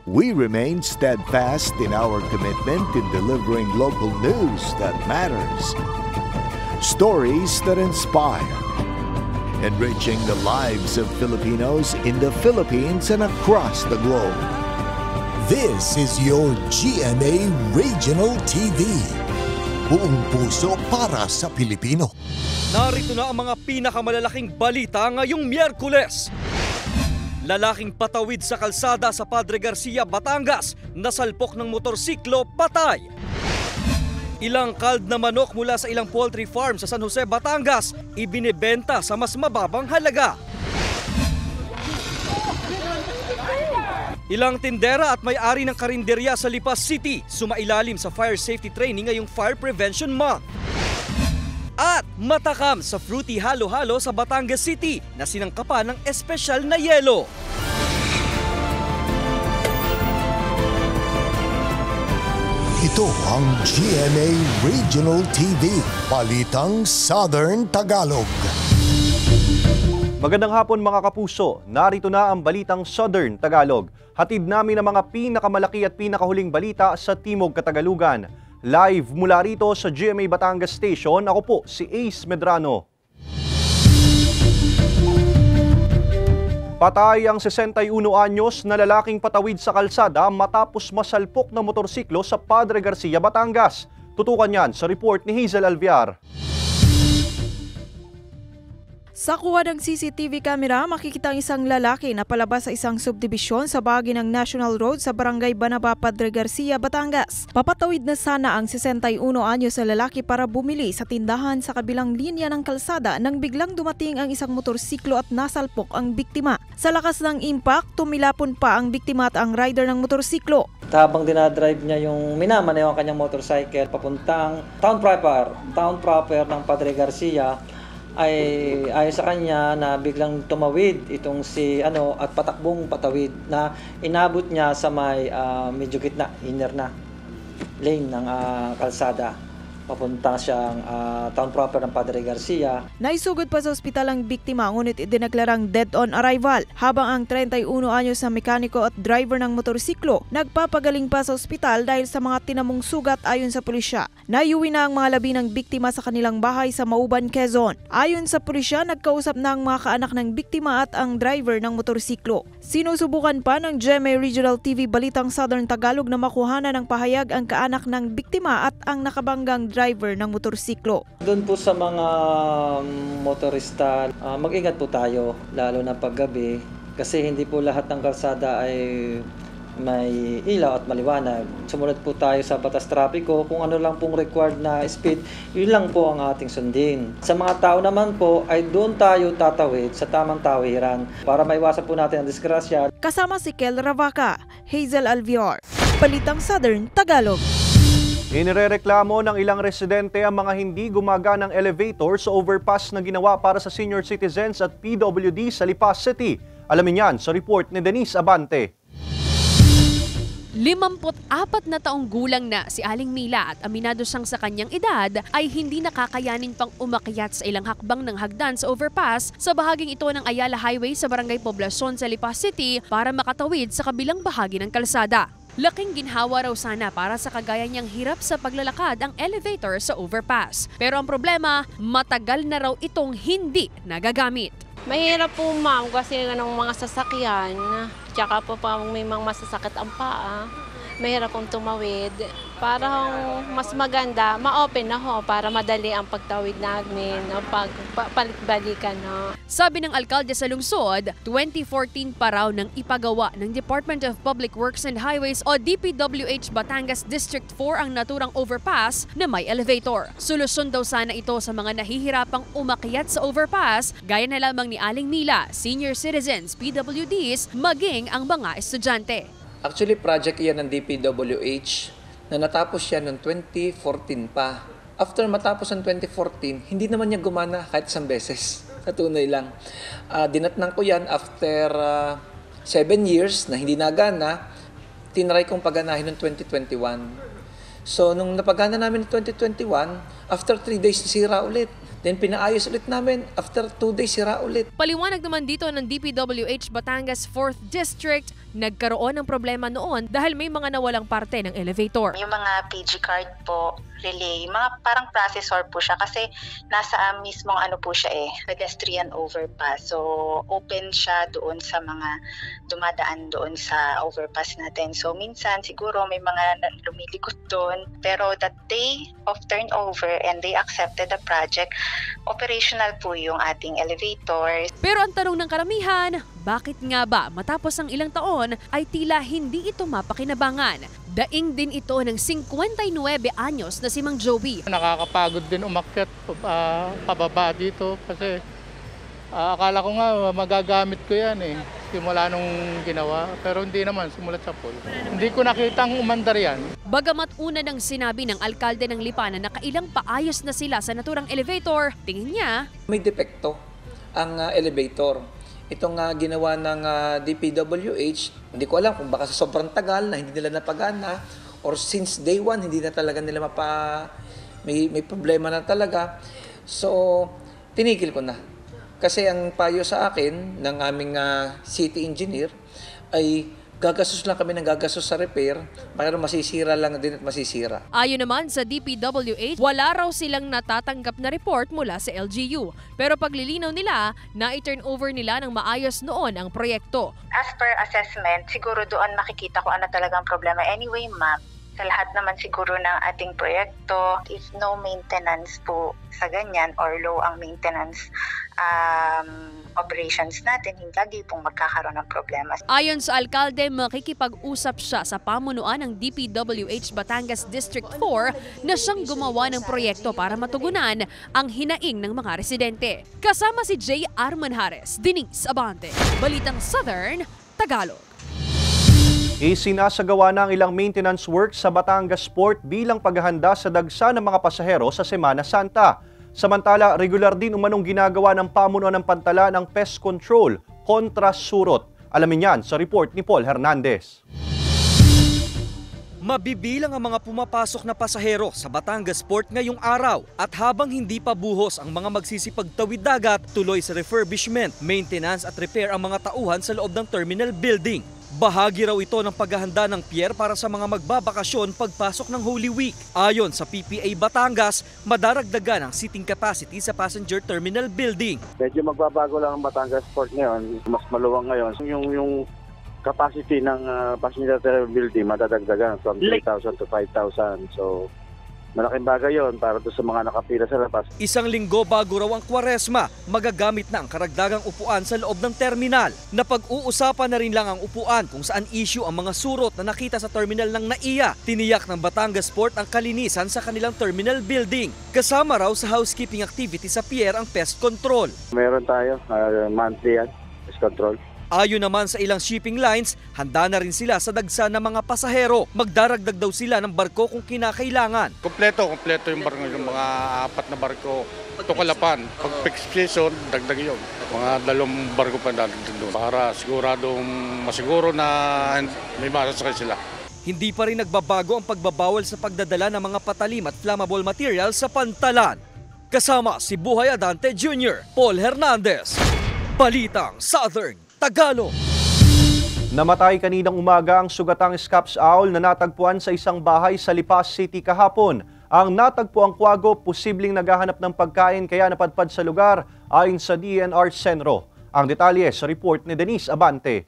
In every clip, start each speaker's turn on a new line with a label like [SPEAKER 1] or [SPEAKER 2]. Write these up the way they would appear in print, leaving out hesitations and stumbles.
[SPEAKER 1] We remain steadfast in our commitment in delivering local news that matters. Stories that inspire. Enriching the lives of Filipinos in the Philippines and across the globe.
[SPEAKER 2] This is your GMA Regional TV. Buong puso para sa Pilipino.
[SPEAKER 3] Narito na ang mga pinakamalalaking balita ngayong Miyerkules. Lalaking patawid sa kalsada sa Padre Garcia, Batangas, nasalpok ng motorsiklo, patay. Ilang culled na manok mula sa ilang poultry farm sa San Jose, Batangas, ibinebenta sa mas mababang halaga. Ilang tindera at may-ari ng karinderya sa Lipas City sumailalim sa fire safety training ngayong Fire Prevention Month. At matakam sa fruity halo-halo sa Batangas City na sinangkapan ng espesyal na yelo.
[SPEAKER 2] Ito ang GMA Regional TV, Balitang Southern Tagalog.
[SPEAKER 4] Magandang hapon mga kapuso, narito na ang Balitang Southern Tagalog. Hatid namin ang mga pinakamalaki at pinakahuling balita sa Timog Katagalugan. Live mula rito sa GMA Batangas Station, ako po si Ace Medrano. Patay ang 61 anyos na lalaking patawid sa kalsada matapos masalpok ng motorsiklo sa Padre Garcia, Batangas. Tutukan yan sa report ni Hazel Alviar.
[SPEAKER 5] Sa kuha ng CCTV camera, makikita ang isang lalaki na palabas sa isang subdibisyon sa bahagi ng National Road sa Barangay Banaba, Padre Garcia, Batangas. Papatawid na sana ang 61 anyos na lalaki para bumili sa tindahan sa kabilang linya ng kalsada nang biglang dumating ang isang motorsiklo at nasalpok ang biktima. Sa lakas ng impact, tumilapon pa ang biktima at ang rider ng motorsiklo.
[SPEAKER 6] Habang dinadrive niya yung minamaneho ang kanyang motorcycle papuntang town proper ng Padre Garcia, ay ayon sa kanya na biglang tumawid itong si at patakbong patawid na inabot niya sa may medyo gitna, inner na lane ng kalsada. Papunta siyang town proper ng Padre Garcia.
[SPEAKER 5] Naisugod pa sa ospital ang biktima ngunit idineklarang dead on arrival, habang ang 31 anyos na mekaniko at driver ng motorsiklo nagpapagaling pa sa ospital dahil sa mga tinamong sugat ayon sa pulisya. Naiuwi na ang mga labi ng biktima sa kanilang bahay sa Mauban, Quezon. Ayon sa pulisya, nagkausap na ang mga kaanak ng biktima at ang driver ng motorsiklo. Sinusubukan pa ng GMA Regional TV Balitang Southern Tagalog na makuhanan ng pahayag ang kaanak ng biktima at ang nakabanggang driver ng motorsiklo.
[SPEAKER 6] Doon po sa mga motorista, mag-ingat po tayo lalo na paggabi kasi hindi po lahat ng kalsada ay may ilaw at maliwanag. Sumunod po tayo sa batas trapiko, kung ano lang pong required na speed, yun lang po ang ating sundin. Sa mga tao naman po ay doon tayo tatawid sa tamang tawiran para maiwasan po natin ang disgrasya.
[SPEAKER 5] Kasama si Kel Ravaca, Hazel Alviar, Balitang Southern Tagalog.
[SPEAKER 4] Inirereklamo ng ilang residente ang mga hindi gumaganang elevator sa overpass na ginawa para sa senior citizens at PWD sa Lipas City. Alamin yan sa report ni Denise Abante.
[SPEAKER 7] 54 na taong gulang na si Aling Mila at aminado siyang sa kanyang edad ay hindi nakakayanin pang umakyat sa ilang hakbang ng hagdan sa overpass sa bahaging ito ng Ayala Highway sa Barangay Poblacion sa Lipas City para makatawid sa kabilang bahagi ng kalsada. Laking ginhawa raw sana para sa kagaya niyang hirap sa paglalakad ang elevator sa overpass. Pero ang problema, matagal na raw itong hindi nagagamit.
[SPEAKER 8] Mahirap po ma'am kasi ng mga sasakyan, tsaka po may mga masasakit ang paa. Mahirap pong tumawid. Parang mas maganda, ma-open na ho para madali ang pagtawid namin, palit-balikan.
[SPEAKER 7] Sabi ng alkalde sa lungsod, 2014 pa raw nang ipagawa ng Department of Public Works and Highways o DPWH Batangas District 4 ang naturang overpass na may elevator. Solusyon daw sana ito sa mga nahihirapang umakyat sa overpass, gaya na lamang ni Aling Mila, senior citizens, PWDs, maging ang mga estudyante.
[SPEAKER 9] Actually, project yan ng DPWH na natapos yan noong 2014 pa. After matapos ng 2014, hindi naman niya gumana kahit isang beses. Sa tunay lang. Dinatnan ko yan after 7 years na hindi nagana, tinry kong paganahin noong 2021. So, nung napagana namin noong 2021, after 3 days, nasira ulit. Then pinaayos ulit namin, after 2 days sira ulit.
[SPEAKER 7] Paliwanag naman dito ng DPWH Batangas 4th District, nagkaroon ng problema noon dahil may mga nawalang parte ng elevator.
[SPEAKER 10] Yung mga PG card po, relay, mga parang processor po siya kasi nasa mismong po siya pedestrian overpass. So open siya doon sa mga dumadaan doon sa overpass natin. So minsan siguro may mga lumilikot doon, pero that day of turnover and they accepted the project, operational po yung ating elevator.
[SPEAKER 7] Pero ang tanong ng karamihan, bakit nga ba matapos ang ilang taon ay tila hindi ito mapakinabangan? Daing din ito ng 59 anyos na si Mang Joey.
[SPEAKER 11] Nakakapagod din umakyat pababa dito kasi akala ko nga magagamit ko yan simula nung ginawa, pero hindi naman simulat sa pool. Hindi ko nakitang umandar yan.
[SPEAKER 7] Bagamat una nang sinabi ng alkalde ng Lipa na nakailang paayos na sila sa naturang elevator, tingin niya
[SPEAKER 9] May depekto ang elevator. Itong ginawa ng DPWH, hindi ko alam kung baka sa sobrang tagal na hindi nila napagana or since day one hindi na talaga nila may problema na talaga. So, tinigil ko na. Kasi ang payo sa akin ng aming city engineer ay gagastos lang kami ng gagastos sa repair, pero masisira lang din at masisira.
[SPEAKER 7] Ayon naman sa DPWH, wala raw silang natatanggap na report mula sa LGU. Pero paglilinaw nila, na-turn over nila ng maayos noon ang proyekto.
[SPEAKER 10] As per assessment, siguro doon makikita ko ano talagang problema. Anyway, ma'am, sa lahat naman siguro ng ating proyekto, if no maintenance po sa ganyan or low ang maintenance operations natin, hindi lagi pong magkakaroon ng problema.
[SPEAKER 7] Ayon sa alkalde, makikipag-usap siya sa pamunuan ng DPWH Batangas District 4 na siyang gumawa ng proyekto para matugunan ang hinaing ng mga residente. Kasama si J. Armanhares, Denise Abante, Balitang Southern, Tagalog.
[SPEAKER 4] Isinasagawa ng ilang maintenance works sa Batangas Port bilang paghahanda sa dagsa ng mga pasahero sa Semana Santa. Samantala, regular din umanong ginagawa ng pamunuan ng pantala ng pest control kontra surot. Alamin yan sa report ni Paul Hernandez.
[SPEAKER 3] Mabibilang ang mga pumapasok na pasahero sa Batangas Port ngayong araw at habang hindi pa buhos ang mga magsisipagtawid dagat, tuloy sa refurbishment, maintenance at repair ang mga tauhan sa loob ng terminal building. Bahagi raw ito ng paghahanda ng pier para sa mga magbabakasyon pagpasok ng Holy Week. Ayon sa PPA Batangas, madaragdagan ang seating capacity sa passenger terminal building.
[SPEAKER 12] Medyo magbabago lang ang Batangas Port ngayon, mas maluwang ngayon. Yung capacity ng passenger terminal building madadagdagan from 3,000 to 5,000. So malaking bagay yon para sa mga nakapila sa labas.
[SPEAKER 3] Isang linggo bago raw ang Kwaresma, magagamit na ang karagdagang upuan sa loob ng terminal. Napag-uusapan na rin lang ang upuan kung saan issue ang mga surot na nakita sa terminal ng NAIA. Tiniyak ng Batangas Port ang kalinisan sa kanilang terminal building. Kasama raw sa housekeeping activity sa pier ang pest control.
[SPEAKER 12] Meron tayo, monthly yan, pest control.
[SPEAKER 3] Ayon naman sa ilang shipping lines, handa na rin sila sa dagsa ng mga pasahero. Magdaragdag daw sila ng barko kung kinakailangan.
[SPEAKER 11] Kompleto yung barko, yung mga 4 na barko. Tukalapan. Pag peak season, dagdag yun. Mga 2 barko pa dagdag doon. Para siguradong masiguro na may masasakay sila.
[SPEAKER 3] Hindi pa rin nagbabago ang pagbabawal sa pagdadala ng mga patalim at flammable material sa pantalan. Kasama si Buhay Adante Jr., Paul Hernandez, Balitang Southern Tagalog.
[SPEAKER 4] Namatay kaninang umaga ang sugatang Scaps owl na natagpuan sa isang bahay sa Lipa City kahapon. Ang natagpuang kwago posibleng naghahanap ng pagkain kaya napadpad sa lugar ayon sa DNR Senro. Ang detalye sa report ni Denise Abante.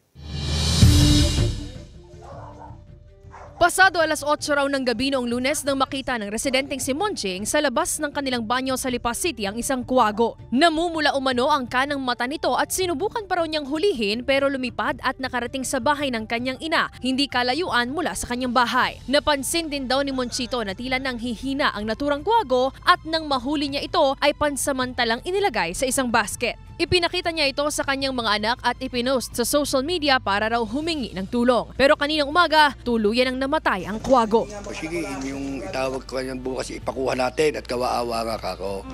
[SPEAKER 7] Pasado alas 8 raw ng gabi noong Lunes nang makita ng residenteng si Monching sa labas ng kanilang banyo sa Lipa City ang isang kwago. Namumula umano ang kanang mata nito at sinubukan pa raw niyang hulihin pero lumipad at nakarating sa bahay ng kanyang ina, hindi kalayuan mula sa kanyang bahay. Napansin din daw ni Monchito na tila nang hihina ang naturang kwago at nang mahuli niya ito ay pansamantalang inilagay sa isang basket. Ipinakita niya ito sa kanyang mga anak at ipinost sa social media para raw humingi ng tulong. Pero kaninang umaga, tuluyan ang namatay ang kwago.
[SPEAKER 13] Sige, yung itawag ko yan bukas ipakuha natin at kawaawa nga kako.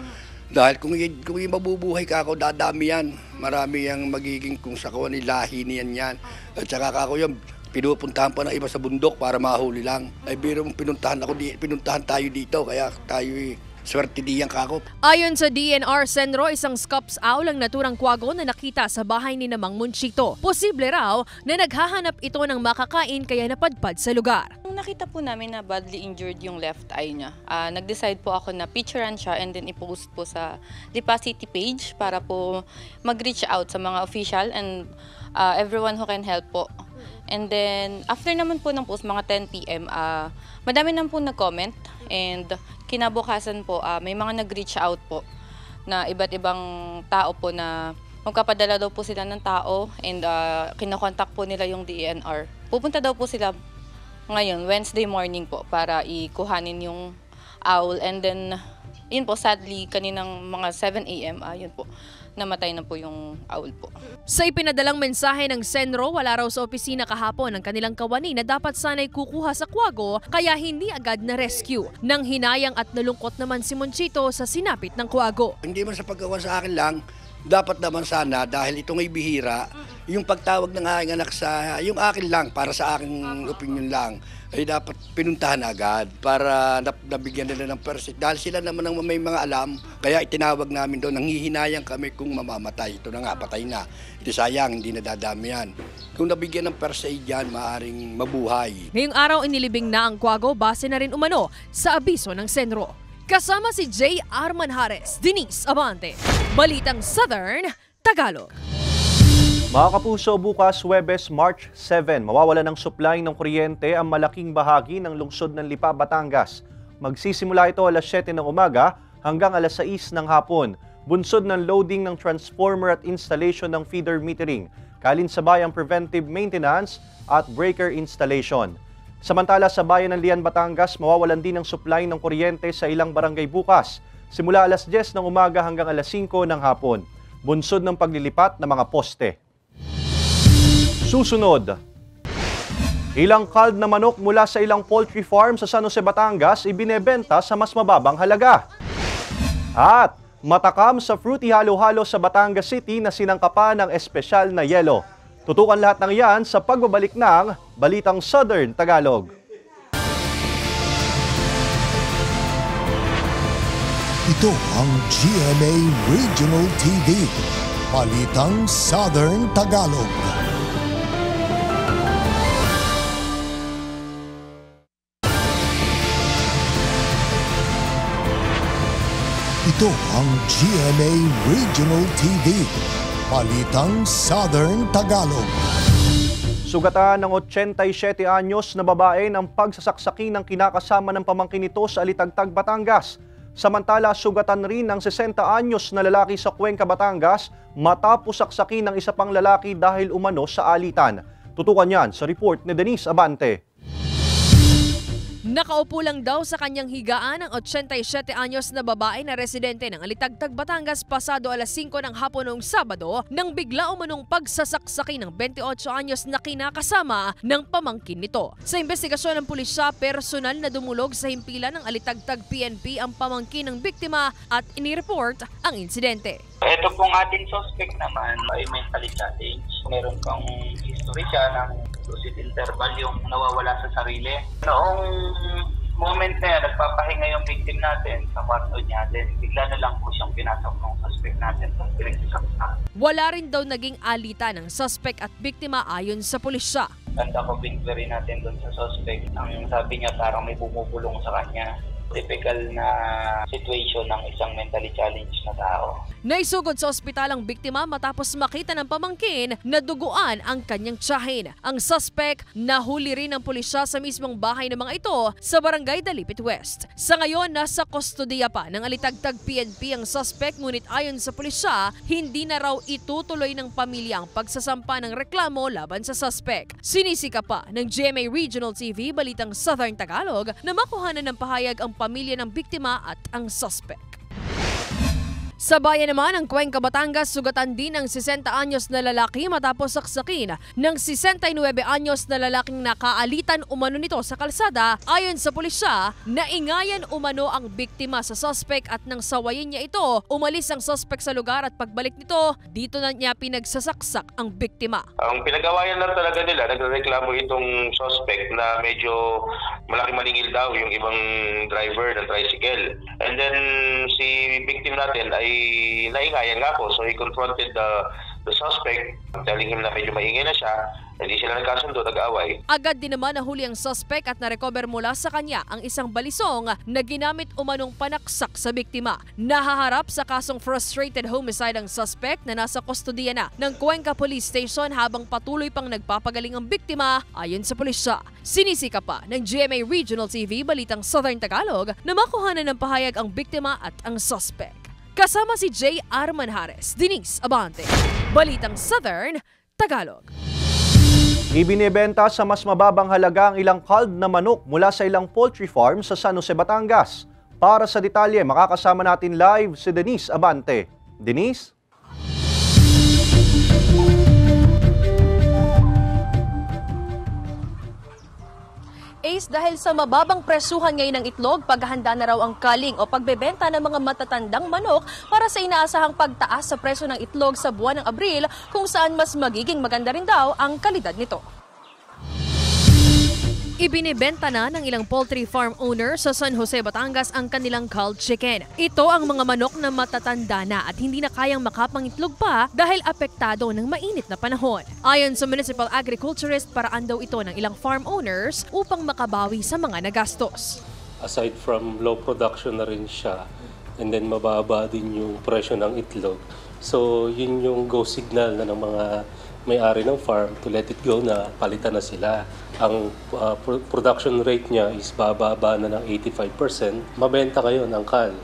[SPEAKER 13] Dahil kung yung mabubuhay kako, dadami yan. Marami yung magiging kung sa kawan lahi niyan yan. At saka kako yung pinupuntahan pa ng iba sa bundok para mahuli lang. Ay biro pinuntahan tayo dito kaya tayo swerte diyan kako.
[SPEAKER 7] Ayon sa DNR Senro, isang scops owl ang naturang kwago na nakita sa bahay ni Mang Monchito. Posible raw na naghahanap ito ng makakain kaya napadpad sa lugar.
[SPEAKER 14] Nakita po namin na badly injured yung left eye niya. Nag-decide po ako na picturean siya and then i-post po sa Lipa City page para po mag-reach out sa mga official and everyone who can help po. And then, after naman po ng post, mga 10 p.m., madami naman po nag-comment and kinabukasan po, may mga nag-reach out po na iba't ibang tao po na magpapadala daw po sila ng tao and kinokontak po nila yung DNR. Pupunta daw po sila ngayon, Wednesday morning po, para ikuhanin yung owl. And then, yun po, sadly, kaninang mga 7 a.m., yun po, namatay na po yung owl po.
[SPEAKER 7] Sa ipinadalang mensahe ng Senro, wala raw sa opisina kahapon ang kanilang kawani na dapat sana'y kukuha sa kwago kaya hindi agad na rescue. Nang hinayang at nalungkot naman si Monchito sa sinapit ng kwago.
[SPEAKER 13] Hindi man sa paggawa sa akin lang, dapat naman sana dahil ito ngay bihira, yung pagtawag ng aking anak sa, yung akin lang, para sa aking opinion lang, ay dapat pinuntahan agad para nabigyan nila ng persit. Dahil sila naman ang may mga alam, kaya itinawag namin doon, nanghihinayang kami kung mamamatay. Ito na nga, patay na. Ito sayang, hindi nadadami yan. Kung nabigyan ng persit dyan, maaaring mabuhay.
[SPEAKER 7] Ngayong araw inilibing na ang kwago base na rin umano sa abiso ng Senro. Kasama si J. Arman Hares, Denise Abante, Balitang Southern Tagalog.
[SPEAKER 4] Mga kapuso, bukas Huwebes, March 7, mawawalan ng supply ng kuryente ang malaking bahagi ng lungsod ng Lipa, Batangas. Magsisimula ito alas 7 ng umaga hanggang alas 6 ng hapon. Bunsod ng loading ng transformer at installation ng feeder metering, kalinsabayang preventive maintenance at breaker installation. Samantala sa bayan ng Lian, Batangas, mawawalan din ng supply ng kuryente sa ilang barangay bukas, simula alas 10 ng umaga hanggang alas 5 ng hapon. Bunsod ng paglilipat ng mga poste. Susunod, ilang culled na manok mula sa ilang poultry farm sa San Jose, Batangas ibinebenta sa mas mababang halaga. At matakam sa fruity halo-halo sa Batangas City na sinangkapan ng espesyal na yelo. Tutukan lahat ng yan sa pagbabalik ng Balitang Southern Tagalog.
[SPEAKER 2] Ito ang GMA Regional TV, Balitang Southern Tagalog. Ito ang GMA Regional TV, Balitang Southern Tagalog.
[SPEAKER 4] Sugatan ng 87 anyos na babae ng pagsasaksaki ng kinakasama ng pamangkin nito sa Alitagtag, Batangas. Samantala, sugatan rin ng 60 anyos na lalaki sa Cuenca, Batangas matapos saksaki ng isa pang lalaki dahil umano sa alitan. Tutukan yan sa report ni Denise Abante.
[SPEAKER 7] Nakaupo lang daw sa kanyang higaan ang 87 anyos na babae na residente ng Alitagtag, Batangas pasado alas 5 ng hapon noong Sabado nang bigla umanong pagsasaksaki ng 28 anyos na kinakasama ng pamangkin nito. Sa investigasyon ng pulisya, personal na dumulog sa himpilan ng Alitagtag PNP ang pamangkin ng biktima at inireport ang insidente.
[SPEAKER 15] Ito pong ating suspect naman ay mentally challenged. Meron pang history siya ng lucid interval, yung nawawala sa sarili. Noong moment na yan, nagpapahinga yung victim natin sa kwarto niya, then bigla na lang po siyang pinasok ng suspect natin sa pinagsasaktan.
[SPEAKER 7] Wala rin daw naging alitan ng suspect at biktima ayon sa pulisya.
[SPEAKER 15] Ganda ko inquiry natin doon sa suspect. Ang sabi niya parang may bumubulong sa kanya. Typical na situation ng isang mentally challenged na tao.
[SPEAKER 7] Naisugod sa ospital ang biktima matapos makita ng pamangkin na duguan ang kanyang tiyahin. Ang suspect nahuli rin ng pulisya sa mismong bahay ng mga ito sa barangay Dalipit West. Sa ngayon, nasa kustodiya pa ng Alitagtag PNP ang suspect, ngunit ayon sa pulisya, hindi na raw itutuloy ng pamilya ang pagsasampa ng reklamo laban sa suspect. Sinisika pa ng GMA Regional TV, Balitang Southern Tagalog, na makuhanan ng pahayag ang pamilya ng biktima at ang suspect. Sa bayan naman ng Cuenca, Batangas, sugatan din ang 60 anyos na lalaki matapos saksakin ng 69 anyos na lalaking nakaalitan umano nito sa kalsada. Ayon sa pulisya, naingayan umano ang biktima sa suspect at nang sawayin niya ito, umalis ang suspect sa lugar at pagbalik nito, dito na niya pinagsasaksak ang biktima.
[SPEAKER 16] Ang pinag-awayan lang talaga nila, nagreklamo itong suspect na medyo malaki maningil daw yung ibang driver ng tricycle. And then si victim natin ay naingayan nga po. So he confronted the suspect, telling him na medyo maingay na siya. Hindi sila nagkasundo, nag-away. Agad din naman nahuli ang suspect at na-recover mula sa kanya ang isang balisong na ginamit umanong panaksak sa biktima. Nahaharap sa kasong frustrated homicide ang suspect na nasa kustodiya na ng Cuenca Police Station habang patuloy pang nagpapagaling ang biktima ayon sa pulisya. Sinisika pa ng GMA Regional TV Balitang Southern Tagalog na makuhanan ng pahayag ang biktima at ang suspect. Kasama si J. R. Manjares, Denise Abante, Balitang Southern Tagalog.
[SPEAKER 4] Ibinebenta sa mas mababang halaga ang ilang culled na manok mula sa ilang poultry farm sa San Jose, Batangas. Para sa detalye, makakasama natin live si Denise Abante. Denise?
[SPEAKER 7] Ace, dahil sa mababang presuhan ngayon ng itlog, paghahanda na raw ang culling o pagbebenta ng mga matatandang manok para sa inaasahang pagtaas sa presyo ng itlog sa buwan ng Abril, kung saan mas magiging maganda rin daw ang kalidad nito. Ibinibenta na ng ilang poultry farm owner sa San Jose, Batangas ang kanilang culled chicken. Ito ang mga manok na matatanda na at hindi na kayang makapangitlog pa dahil apektado ng mainit na panahon. Ayon sa municipal agriculturist, paraan daw ito ng ilang farm owners upang makabawi sa mga nagastos.
[SPEAKER 17] Aside from low production na rin siya, and then mababa din yung presyo ng itlog. So yun yung go signal na ng mga may-ari ng farm to let it go na palitan na sila. Ang production rate niya is bababa na ng 85%. Mabenta ngayon ang cull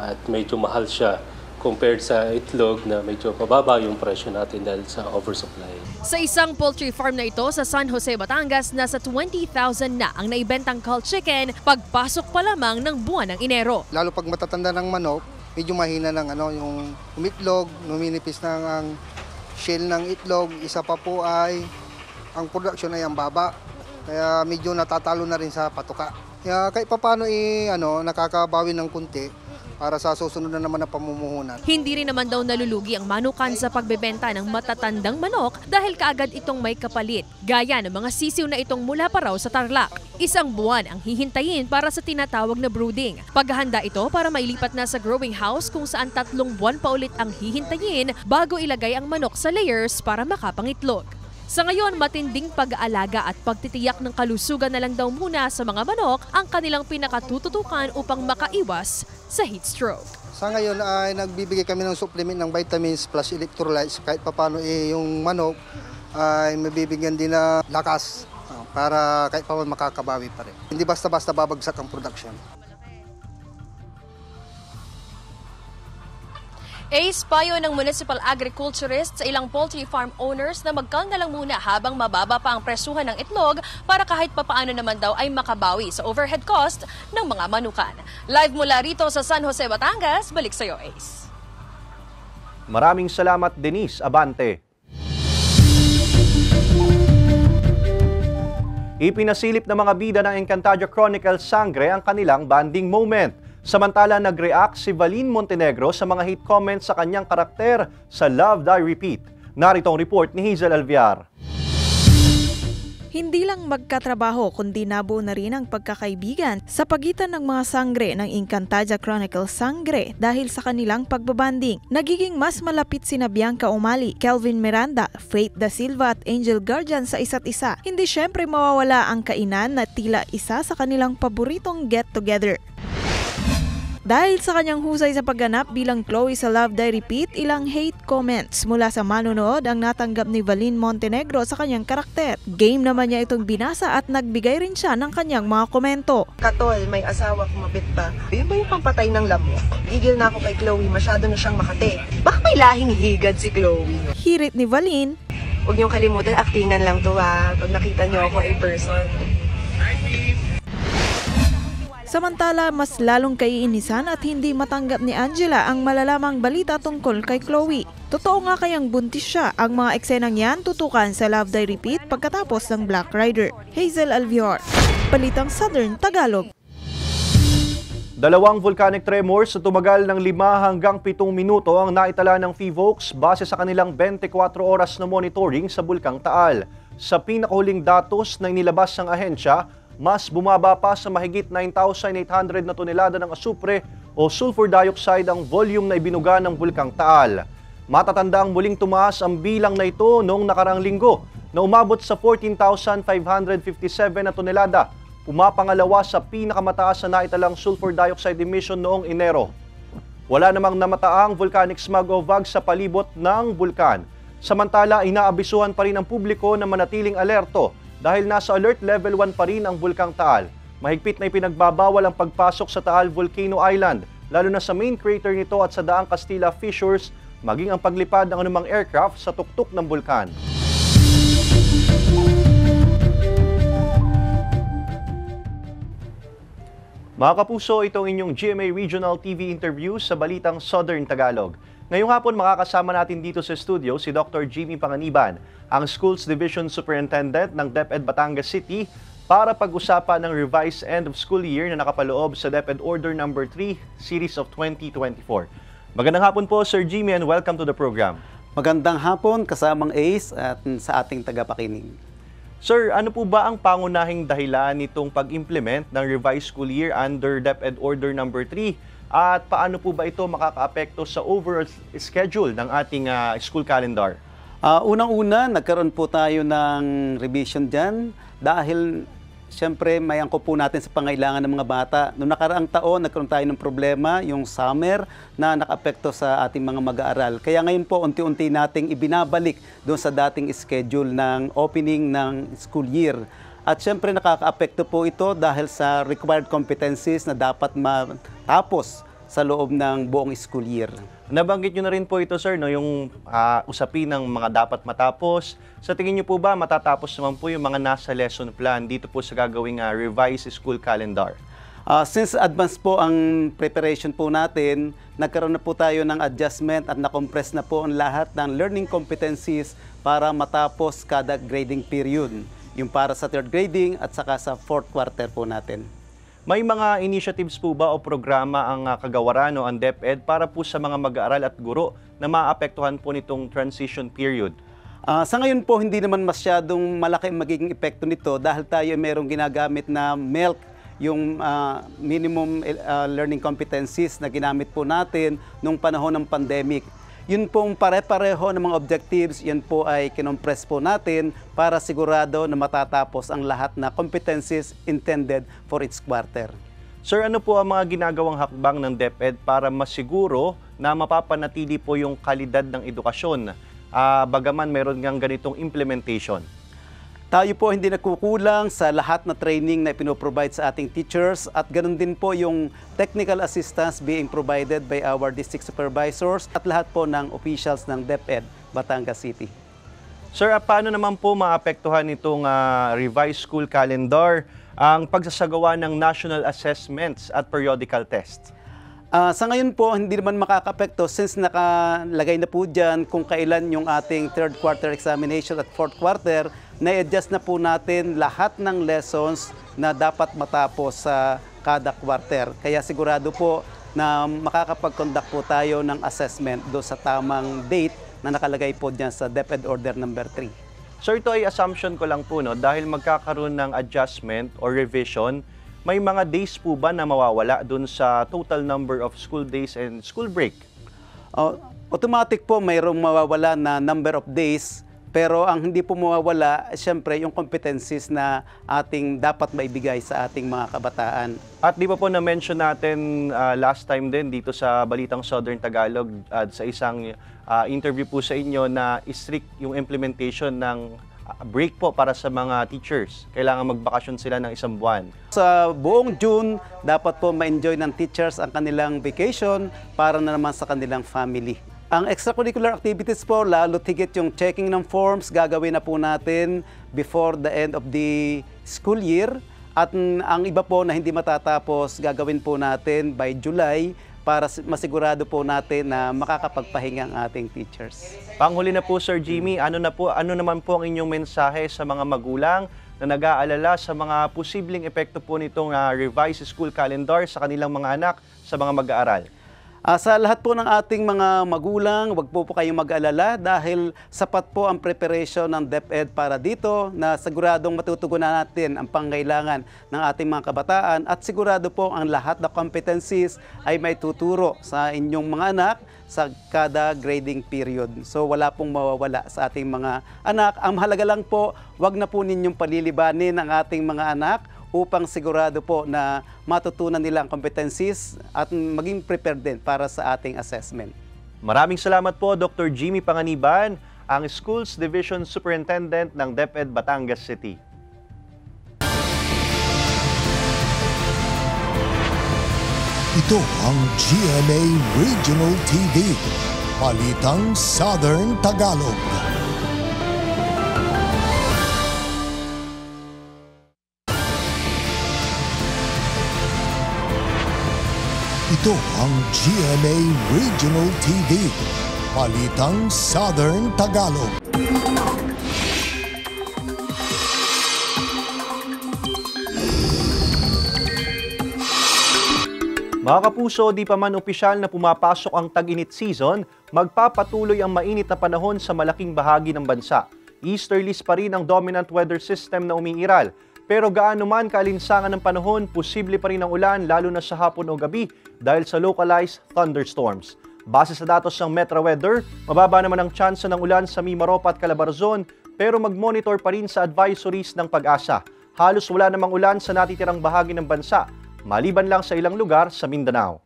[SPEAKER 17] at medyo mahal siya compared sa itlog na medyo mababa yung presyo natin dahil sa oversupply.
[SPEAKER 7] Sa isang poultry farm na ito sa San Jose, Batangas, nasa 20,000 na ang naibentang culled chicken pagpasok pa lamang ng buwan ng Enero.
[SPEAKER 18] Lalo pag matatanda ng manok, medyo mahina ng yung umitlog, numinipis ng ang shell ng itlog. Isa pa po ay ang production ay ang baba, kaya medyo natatalo na rin sa patuka. Kaya kahit paano nakakabawi ng kunti para sa susunod na naman na pamumuhunan. Hindi rin naman daw nalulugi ang manukan sa pagbebenta ng matatandang manok dahil kaagad itong may kapalit, gaya ng mga sisiw na itong mula pa raw sa Tarlac. Isang buwan ang hihintayin para sa tinatawag na brooding. Paghahanda ito para mailipat na sa growing house kung saan 3 buwan pa ulit ang hihintayin bago ilagay ang manok sa layers para makapangitlog. Sa ngayon, matinding pag-aalaga at pagtitiyak ng kalusugan na lang daw muna sa mga manok ang kanilang pinakatututukan upang makaiwas sa heat stroke. Sa ngayon ay nagbibigay kami ng supplement ng vitamins plus electrolytes kahit paano yung manok ay mabibigyan din na lakas para kahit paano makakabawi pa rin. Hindi basta-basta babagsak ang production. Ace, payo ng municipal agriculturist sa ilang poultry farm owners na mag-cull na lang muna habang mababa pa ang presuhan ng itlog para kahit papaano naman daw ay makabawi sa overhead cost ng mga manukan. Live mula rito sa San Jose, Batangas, balik sa iyo, Ace.
[SPEAKER 4] Maraming salamat, Denise Abante. Ipinasilip ng mga bida ng Encantadia Chronicles Sangre ang kanilang bonding moment. Samantala, nag-react si Valine Montenegro sa mga hate comments sa kanyang karakter sa Love, Die, Repeat. Narito ang report ni Hazel Alviar.
[SPEAKER 5] Hindi lang magkatrabaho kundi nabuo na rin ang pagkakaibigan sa pagitan ng mga sangre ng Encantadia Chronicles Sangre dahil sa kanilang pagbabanding. Nagiging mas malapit sina Bianca Umali, Kelvin Miranda, Faith Da Silva at Angel Guardian sa isa't isa. Hindi syempre mawawala ang kainan na tila isa sa kanilang paboritong get-together. Dahil sa kanyang husay sa pagganap bilang Chloe sa Love, Die, Repeat, ilang hate comments mula sa manonood ang natanggap ni Valine Montenegro sa kanyang karakter. Game naman niya itong binasa at nagbigay rin siya ng kanyang mga komento.
[SPEAKER 19] Katol, may asawa, kumabit pa. Yun ba yung pampatay ng lamok? Gigil na ako kay Chloe, masyado na siyang makate. Baka may lahing higad si Chloe.
[SPEAKER 5] Hirit ni Valine.
[SPEAKER 19] Huwag niyong kalimutan, actingan lang to pag nakita niyo ako in person.
[SPEAKER 5] Samantala, mas lalong kaiinisan at hindi matanggap ni Angela ang malalamang balita tungkol kay Chloe. Totoo nga kayang buntis siya? Ang mga eksenang yan tutukan sa Love Die Repeat pagkatapos ng Black Rider. Hazel Alvior, Balitang Southern Tagalog.
[SPEAKER 4] Dalawang volcanic tremors na tumagal ng 5 hanggang 7 minuto ang naitala ng PHIVOLCS base sa kanilang 24 oras na monitoring sa Bulkang Taal. Sa pinakahuling datos na inilabas ng ahensya, mas bumaba pa sa mahigit 9,800 na tonelada ng asupre o sulfur dioxide ang volume na ibinuga ng Bulkang Taal. Matatandaang muling tumaas ang bilang na ito noong nakarang linggo na umabot sa 14,557 na tonelada, pumapangalawa sa pinakamataas na naitalang sulfur dioxide emission noong Enero. Wala namang namataang volcanic smog o VAG sa palibot ng bulkan. Samantala, inaabisuhan pa rin ang publiko na manatiling alerto dahil nasa alert level 1 pa rin ang Bulkang Taal. Mahigpit na ipinagbabawal ang pagpasok sa Taal Volcano Island, lalo na sa main crater nito at sa daang Castilla Fissures, maging ang paglipad ng anumang aircraft sa tuktok ng bulkan. Mga kapuso, itong inyong GMA Regional TV interview sa Balitang Southern Tagalog. Ngayong hapon makakasama natin dito sa studio si Dr. Jimmy Panganiban, ang Schools Division Superintendent ng DepEd Batangas City para pag-usapan ng revised end of school year na nakapaloob sa DepEd Order No. 3 Series of 2024. Magandang hapon po Sir Jimmy and welcome to the program.
[SPEAKER 20] Magandang hapon kasamang Ace at sa ating tagapakinig.
[SPEAKER 4] Sir, ano po ba ang pangunahing dahilan nitong pag-implement ng revised school year under DepEd Order No. 3? At paano po ba ito makakaapekto sa overall schedule ng ating school calendar?
[SPEAKER 20] Unang-una, nagkaroon po tayo ng revision dyan dahil siyempre may angkop po natin sa pangailangan ng mga bata. Noong nakaraang taon, nagkaroon tayo ng problema, yung summer, na nakaapekto sa ating mga mag-aaral. Kaya ngayon po, unti-unti nating ibinabalik doon sa dating schedule ng opening ng school year. At siyempre nakakaapekto po ito dahil sa required competencies na dapat matapos sa loob ng buong school year.
[SPEAKER 4] Nabanggit nyo na rin po ito, sir, no, yung usapin ng mga dapat matapos. Sa tingin nyo po ba matatapos naman po yung mga nasa lesson plan dito po sa gagawing revised school calendar?
[SPEAKER 20] Since advance po ang preparation po natin, nagkaroon na po tayo ng adjustment at na-compress na po ang lahat ng learning competencies para matapos kada grading period. Yung para sa third grading at saka sa fourth quarter po natin.
[SPEAKER 4] May mga initiatives po ba o programa ang kagawaran o ang DepEd para po sa mga mag-aaral at guro na maapektuhan po nitong transition period?
[SPEAKER 20] Sa ngayon po, hindi naman masyadong malaki magiging epekto nito dahil tayo merong ginagamit na MELC, yung minimum learning competencies na ginamit po natin nung panahon ng pandemic. Yun pong pare-pareho ng mga objectives, yan po ay kinompress po natin para sigurado na matatapos ang lahat na competencies intended for each quarter.
[SPEAKER 4] Sir, ano po ang mga ginagawang hakbang ng DepEd para masiguro na mapapanatili po yung kalidad ng edukasyon, bagaman meron ngang ganitong implementation?
[SPEAKER 20] Tayo po hindi nagkukulang sa lahat na training na pinoprovide sa ating teachers at ganoon din po yung technical assistance being provided by our district supervisors at lahat po ng officials ng DepEd Batangas City.
[SPEAKER 4] Sir, paano naman po maapektuhan itong revised school calendar ang pagsasagawa ng national assessments at periodical tests?
[SPEAKER 20] Sa ngayon po, hindi naman makakapekto since nakalagay na po dyan kung kailan yung ating third quarter examination at fourth quarter, na-adjust na po natin lahat ng lessons na dapat matapos sa kada quarter. Kaya sigurado po na makakapag-conduct po tayo ng assessment do sa tamang date na nakalagay po dyan sa DepEd Order No. 3.
[SPEAKER 4] Sir, ito ay assumption ko lang po, no? Dahil magkakaroon ng adjustment or revision, may mga days po ba na mawawala dun sa total number of school days and school break?
[SPEAKER 20] Automatic po mayroong mawawala na number of days, pero ang hindi po mawawala, siyempre, yung competencies na ating dapat maibigay sa ating mga kabataan.
[SPEAKER 4] At di ba po na-mention natin last time din dito sa Balitang Southern Tagalog sa isang interview po sa inyo na strict yung implementation ng break po para sa mga teachers. Kailangan magbakasyon sila ng isang buwan.
[SPEAKER 20] Sa buong June, dapat po ma-enjoy ng teachers ang kanilang vacation para na naman sa kanilang family. Ang extracurricular activities po, lalo tigit yung checking ng forms, gagawin na po natin before the end of the school year. At ang iba po na hindi matatapos, gagawin po natin by July para masigurado po natin na makakapagpahinga ang ating teachers.
[SPEAKER 4] Panghuli na po, Sir Jimmy, ano naman po ang inyong mensahe sa mga magulang na nag-aalala sa mga posibleng epekto po nitong revised school calendar sa kanilang mga anak sa mga mag-aaral?
[SPEAKER 20] Sa lahat po ng ating mga magulang, wag po kayong mag-alala dahil sapat po ang preparation ng DepEd para dito na siguradong matutugunan natin ang pangangailangan ng ating mga kabataan at sigurado po ang lahat na competencies ay may tuturo sa inyong mga anak sa kada grading period. So wala pong mawawala sa ating mga anak. Ang mahalaga lang po, wag na po ninyong palilibanin ang ating mga anak upang sigurado po na matutunan nila ang competencies at maging prepared din para sa ating assessment.
[SPEAKER 4] Maraming salamat po, Dr. Jimmy Panganiban, ang Schools Division Superintendent ng DepEd Batangas City.
[SPEAKER 2] Ito ang GMA Regional TV, Balitang Southern Tagalog. Ito ang GMA Regional TV, Balitang Southern Tagalog.
[SPEAKER 4] Mga kapuso, di pa man opisyal na pumapasok ang tag-init season, magpapatuloy ang mainit na panahon sa malaking bahagi ng bansa. Easterlies pa rin ang dominant weather system na umiiral. Pero gaano man kaalinsangan ng panahon, posible pa rin ang ulan lalo na sa hapon o gabi dahil sa localized thunderstorms. Base sa datos ng Metro Weather, mababa naman ang tsansa ng ulan sa Mimaropa at Calabarzon pero mag-monitor pa rin sa advisories ng Pag-asa. Halos wala namang ulan sa natitirang bahagi ng bansa, maliban lang sa ilang lugar sa Mindanao.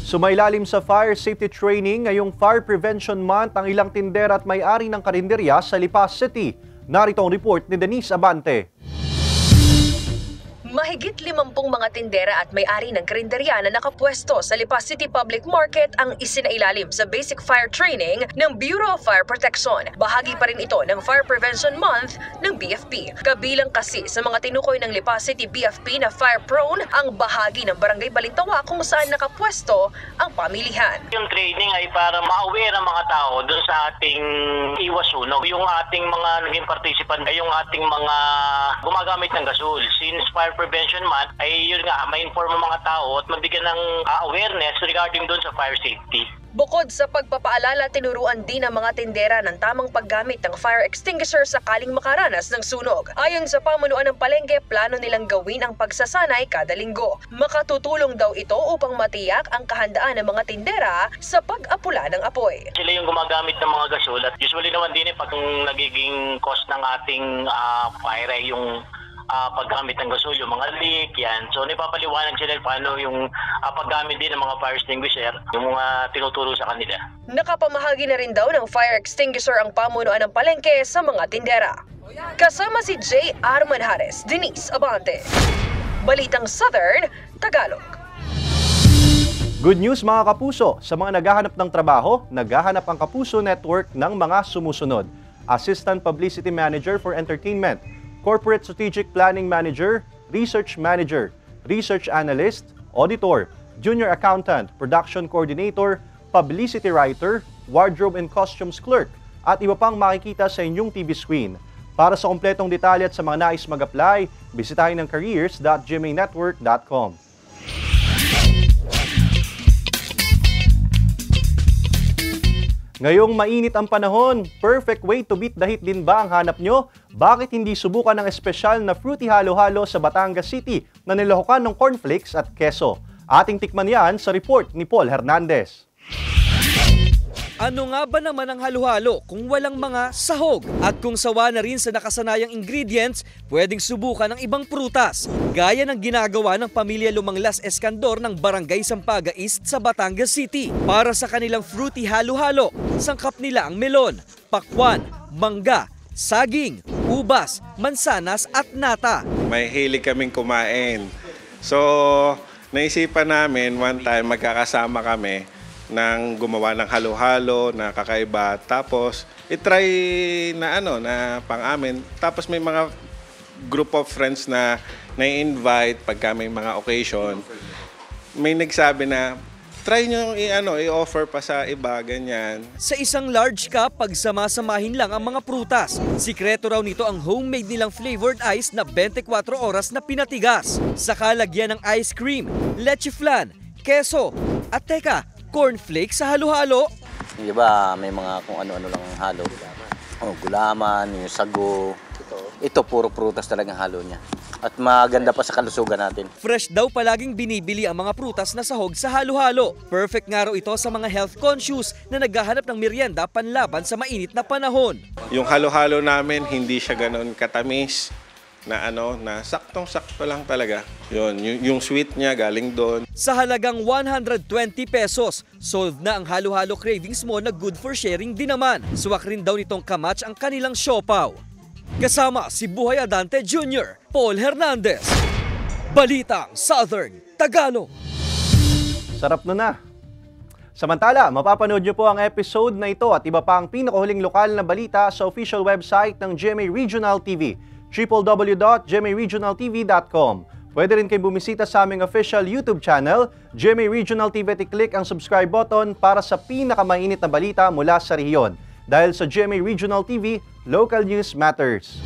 [SPEAKER 4] Sumailalim sa fire safety training ngayong Fire Prevention Month ang ilang tindera at may-ari ng karinderya sa Lipa City. Narito ang report ni Denise Abante.
[SPEAKER 21] Mahigit 50 mga tindera at may-ari ng karinderya na nakapwesto sa Lipa City Public Market ang isinailalim sa basic fire training ng Bureau of Fire Protection. Bahagi pa rin ito ng Fire Prevention Month ng BFP. Kabilang kasi sa mga tinukoy ng Lipa City BFP na fire prone ang bahagi ng Barangay Balintawa kung saan nakapwesto ang pamilihan.
[SPEAKER 15] Yung training ay para ma-aware ang mga tao dun sa ating iwas sunog. Yung ating mga naging participant ay yung ating mga gumagamit ng gasol. Since Fire Prevention Month ay yun nga, ma-inform ang mga tao at mabigyan ng awareness regarding doon sa fire safety.
[SPEAKER 21] Bukod sa pagpapaalala, tinuruan din ang mga tindera ng tamang paggamit ng fire extinguisher sakaling makaranas ng sunog. Ayon sa pamunuan ng palengke, plano nilang gawin ang pagsasanay kada linggo. Makatutulong daw ito upang matiyak ang kahandaan ng mga tindera sa pag-apula ng apoy.
[SPEAKER 15] Sila yung gumagamit ng mga gasol at usually naman din pag nagiging cause ng ating fire ay yung paggamit ng gasol, yung mga leak, yan. So, napapaliwanag sila paano yung paggamit din ng mga fire extinguisher, yung mga tinuturo sa kanila.
[SPEAKER 21] Nakapamahagi na rin daw ng fire extinguisher ang pamunuan ng palengke sa mga tindera. Kasama si J. Armanhares, Denise Abante. Balitang Southern Tagalog.
[SPEAKER 4] Good news mga kapuso! Sa mga naghahanap ng trabaho, naghahanap ang Kapuso Network ng mga sumusunod. Assistant Publicity Manager for Entertainment, Corporate Strategic Planning Manager, Research Manager, Research Analyst, Auditor, Junior Accountant, Production Coordinator, Publicity Writer, Wardrobe and Costumes Clerk, at iba pang makikita sa inyong TV screen. Para sa kompletong detalye at sa mga nais mag-apply, bisitahin ang careers.gmanetwork.com. Ngayong mainit ang panahon, perfect way to beat the heat din ba ang hanap nyo? Bakit hindi subukan ng espesyal na fruity halo-halo sa Batangas City na nilahukan ng cornflakes at keso? Ating tikman yan sa report ni Paul Hernandez.
[SPEAKER 3] Ano nga ba naman ang halo-halo kung walang mga sahog? At kung sawa na rin sa nakasanayang ingredients, pwedeng subukan ng ibang prutas. Gaya ng ginagawa ng pamilya Lumanglas Escandor ng Barangay Sampaga East sa Batangas City. Para sa kanilang fruity halo-halo, sangkap nila ang melon, pakwan, mangga, saging, ubas, mansanas at nata.
[SPEAKER 22] May hilig kaming kumain. So, naisipan namin one time magkakasama kami nang gumawa ng halo-halo na kakaiba, tapos itry na na pang-amin. Tapos may mga group of friends na na-invite pagka may mga occasion, may nagsabi na, try nyo i-offer pa sa iba, ganyan.
[SPEAKER 3] Sa isang large cup, pagsamasamahin lang ang mga prutas. Sikreto raw nito ang homemade nilang flavored ice na 24 oras na pinatigas. Saka lagyan ng ice cream, leche flan, keso, at teka, cornflakes sa halo-halo.
[SPEAKER 1] Di ba, may mga kung ano-ano lang ang halo. Gulaman, yung sago. Ito, puro prutas talagang halo niya. At maganda pa sa kalusugan natin.
[SPEAKER 3] Fresh daw palaging binibili ang mga prutas na sahog sa halo-halo. Perfect nga raw ito sa mga health conscious na naghahanap ng merienda panlaban sa mainit na panahon.
[SPEAKER 22] Yung halo-halo namin, hindi siya ganoon katamis na na saktong-sakto lang talaga. Yung sweet niya galing doon.
[SPEAKER 3] Sa halagang 120 pesos, solved na ang halo-halo cravings mo na good for sharing din naman. Suwak rin daw nitong kamatch ang kanilang siopaw. Kasama si Buhay Adante Jr., Paul Hernandez. Balitang Southern Tagalog.
[SPEAKER 4] Sarap na. Samantala, mapapanood nyo po ang episode na ito at iba pa ang pinakahuling lokal na balita sa official website ng GMA Regional TV, www.gmaregionaltv.com. Pwede rin kayo bumisita sa aming official YouTube channel, GMA Regional TV, at i-click ang subscribe button para sa pinakamainit na balita mula sa rehiyon. Dahil sa GMA Regional TV, local news matters.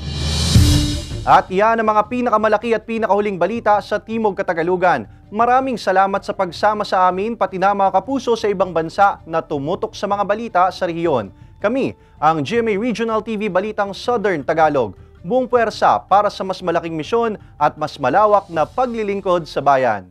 [SPEAKER 4] At iyan ang mga pinakamalaki at pinakahuling balita sa Timog Katagalugan. Maraming salamat sa pagsama sa amin, pati na mga kapuso sa ibang bansa na tumutok sa mga balita sa rehiyon. Kami, ang GMA Regional TV Balitang Southern Tagalog, buong puwersa para sa mas malaking misyon at mas malawak na paglilingkod sa bayan.